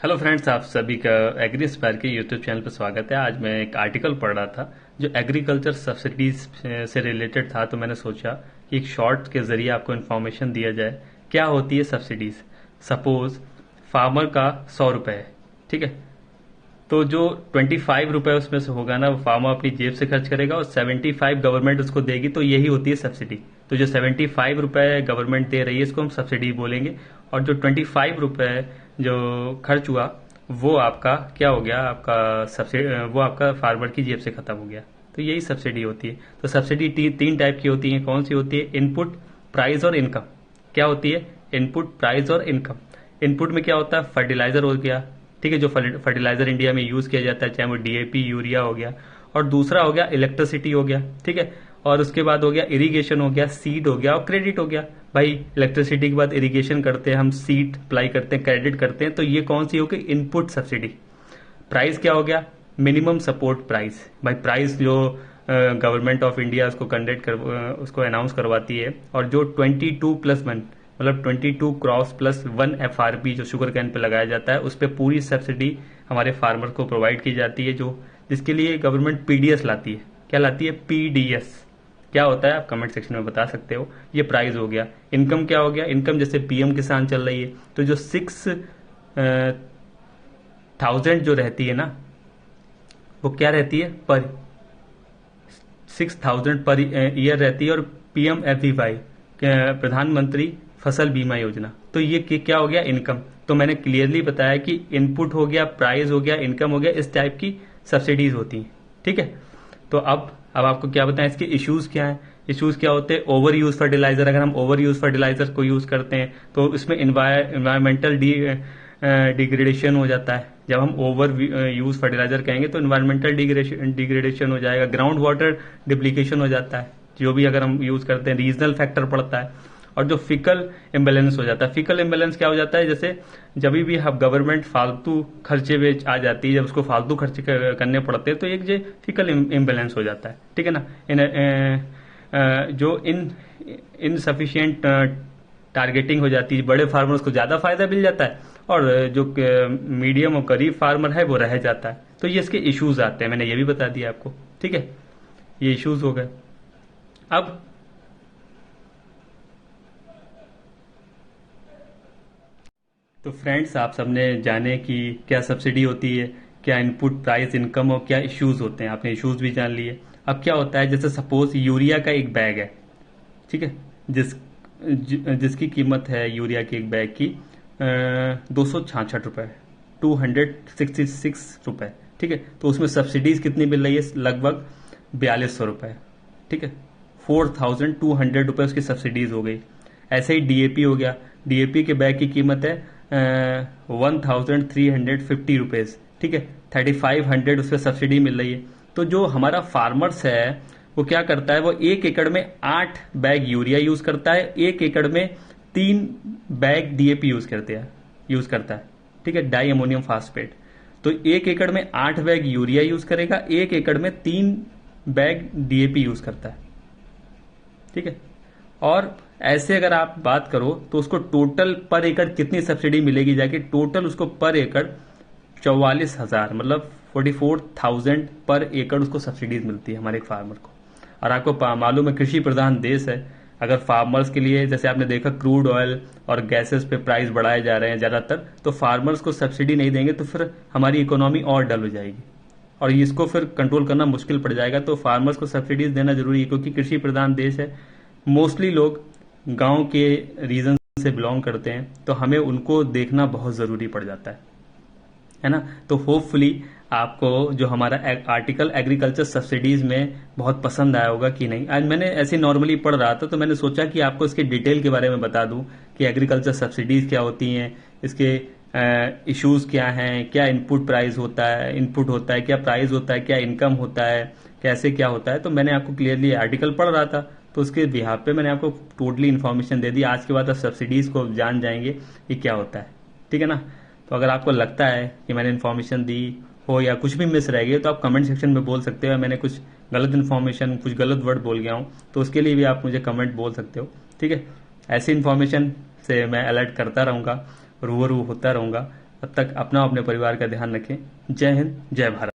Hello friends, आप सभी का एग्री इंस्पायर के यूट्यूब चैनल पर स्वागत है। आज मैं एक आर्टिकल पढ़ रहा था जो एग्रीकल्चर सब्सिडीज से रिलेटेड था, तो मैंने सोचा कि एक शॉर्ट के जरिए आपको इन्फॉर्मेशन दिया जाए क्या होती है सब्सिडीज। सपोज फार्मर का 100 रुपये है, ठीक है। तो जो 25 रुपये उसमें से होगा ना, वो फार्मर अपनी जेब से खर्च करेगा और 75 गवर्नमेंट उसको देगी, तो यही होती है सब्सिडी। तो जो 75 रुपये गवर्नमेंट दे रही है, इसको हम सब्सिडी बोलेंगे। और जो 25 रुपये जो खर्च हुआ, वो आपका क्या हो गया, आपका सब्सिडी, वो आपका फार्मर की जेब से खत्म हो गया। तो यही सब्सिडी होती है। तो सब्सिडी तीन टाइप की होती है। कौन सी होती है? इनपुट, प्राइस और इनकम। क्या होती है? इनपुट, प्राइस और इनकम। इनपुट में क्या होता है? फर्टिलाइजर हो गया, ठीक है, जो फर्टिलाइजर इंडिया में यूज किया जाता है, चाहे वो डीएपी, यूरिया हो गया। और दूसरा हो गया इलेक्ट्रिसिटी हो गया, ठीक है। और उसके बाद हो गया इरिगेशन हो गया, सीड हो गया और क्रेडिट हो गया। भाई इलेक्ट्रिसिटी के बाद इरिगेशन करते हैं हम, सीड अप्लाई करते हैं, क्रेडिट करते हैं, तो ये कौन सी होगी? Input subsidy. प्राइस क्या हो गया? Minimum support price. भाई प्राइस जो गवर्नमेंट ऑफ इंडिया उसको उसको अनाउंस करवाती है। और जो 22+1 मतलब 22 क्रॉस प्लस 1 एफआरपी जो शुगर कैन पे लगाया जाता है, उस पर पूरी सब्सिडी हमारे फार्मर को प्रोवाइड की जाती है, जो जिसके लिए गवर्नमेंट पीडीएस लाती है। क्या लाती है? पीडीएस। क्या होता है आप कमेंट सेक्शन में बता सकते हो। ये प्राइस हो गया। इनकम क्या हो गया? इनकम जैसे पीएम किसान चल रही है, तो जो 6,000 जो रहती है ना, वो क्या रहती है? पर 6,000 पर ईयर रहती है। और पीएमएफबीवाई, प्रधानमंत्री फसल बीमा योजना, तो ये क्या हो गया? इनकम। तो मैंने क्लियरली बताया कि इनपुट हो गया, प्राइस हो गया, इनकम हो गया, इस टाइप की सब्सिडीज होती हैं, ठीक है। तो अब आपको क्या बताएं, इसके इश्यूज क्या हैं? इश्यूज क्या होते हैं? Over use fertiliser. अगर हम ओवर यूज फर्टिलाइजर को यूज करते हैं तो इसमें इन्वायरमेंटल डिग्रेडेशन हो जाता है। जब हम ओवर यूज फर्टिलाइजर कहेंगे तो इन्वायरमेंटल डिग्रेडेशन हो जाएगा, ग्राउंड वाटर डिप्लीकेशन हो जाता है जो भी अगर हम यूज करते हैं, रीजनल फैक्टर पड़ता है। और जो फिकल इम्बेलेंस हो जाता है। फिकल इम्बेलेंस क्या हो जाता है? जैसे जब भी हम गवर्नमेंट फालतू खर्चे में आ जाती है, जब उसको फालतू खर्चे करने पड़ते हैं, तो एक जो फिकल इम्बेलेंस हो जाता है, ठीक है ना। जो इनसफिशियंट टारगेटिंग हो जाती है, बड़े फार्मर्स को ज्यादा फायदा मिल जाता है और जो मीडियम और गरीब फार्मर है वो रह जाता है। तो ये इसके इश्यूज आते हैं, मैंने ये भी बता दिया आपको, ठीक है। ये इश्यूज हो गए। अब तो फ्रेंड्स, आप सबने जाने कि क्या सब्सिडी होती है, क्या इनपुट, प्राइस, इनकम और क्या इश्यूज होते हैं। आपने इश्यूज भी जान लिए। अब क्या होता है, जैसे सपोज यूरिया का एक बैग है, ठीक है, जिसकी कीमत है यूरिया के एक बैग की 266 रुपये, 266 रुपये, ठीक है। तो उसमें सब्सिडीज कितनी मिल रही है? लगभग 4200 रुपये, ठीक है। 4200 रुपये उसकी सब्सिडीज हो गई। ऐसे ही डीएपी हो गया। डीएपी के बैग की कीमत है 1350 रुपीज, ठीक है। 3500 उस पर सब्सिडी मिल रही है। तो जो हमारा फार्मर्स है वो क्या करता है? वो 1 एकड़ में 8 बैग यूरिया यूज करता है, 1 एकड़ में 3 बैग डीएपी यूज करता है, ठीक है, डाई अमोनियम फास्फेट। तो 1 एकड़ में 8 बैग यूरिया यूज करेगा, 1 एकड़ में 3 बैग डीएपी यूज करता है, ठीक है। और ऐसे अगर आप बात करो तो उसको टोटल पर एकड़ कितनी सब्सिडी मिलेगी जाके? टोटल उसको पर एकड़ 44,000 मतलब 44,000 पर एकड़ उसको सब्सिडीज मिलती है हमारे फार्मर को। और आपको मालूम है कृषि प्रधान देश है। अगर फार्मर्स के लिए, जैसे आपने देखा क्रूड ऑयल और गैसेस पे प्राइस बढ़ाए जा रहे हैं ज्यादातर, तो फार्मर्स को सब्सिडी नहीं देंगे तो फिर हमारी इकोनॉमी और डल हो जाएगी और इसको फिर कंट्रोल करना मुश्किल पड़ जाएगा। तो फार्मर्स को सब्सिडीज देना जरूरी है, क्योंकि कृषि प्रधान देश है। मोस्टली लोग गांव के रीजन से बिलोंग करते हैं, तो हमें उनको देखना बहुत जरूरी पड़ जाता है ना। तो होपफुली आपको जो हमारा आर्टिकल एग्रीकल्चर सब्सिडीज में बहुत पसंद आया होगा कि नहीं। आज मैंने ऐसे नॉर्मली पढ़ रहा था, तो मैंने सोचा कि आपको इसके डिटेल के बारे में बता दूं कि एग्रीकल्चर सब्सिडीज क्या होती हैं, इसके इश्यूज क्या हैं, क्या इनपुट प्राइस होता है, इनपुट होता है, क्या प्राइस होता है, क्या इनकम होता है, कैसे क्या होता है। तो मैंने आपको क्लियरली आर्टिकल पढ़ रहा था, तो उसके बिहाफ पे मैंने आपको टोटली इन्फॉर्मेशन दे दी। आज के बाद आप सब्सिडीज को जान जाएंगे कि क्या होता है, ठीक है ना। तो अगर आपको लगता है कि मैंने इन्फॉर्मेशन दी हो या कुछ भी मिस रह गई तो आप कमेंट सेक्शन में बोल सकते हो। मैंने कुछ गलत इन्फॉर्मेशन, कुछ गलत वर्ड बोल गया हूँ तो उसके लिए भी आप मुझे कमेंट बोल सकते हो, ठीक है। ऐसी इन्फॉर्मेशन से मैं अलर्ट करता रहूंगा, रूबरू होता रहूंगा तब तक अपना अपने परिवार का ध्यान रखें। जय हिंद, जय भारत।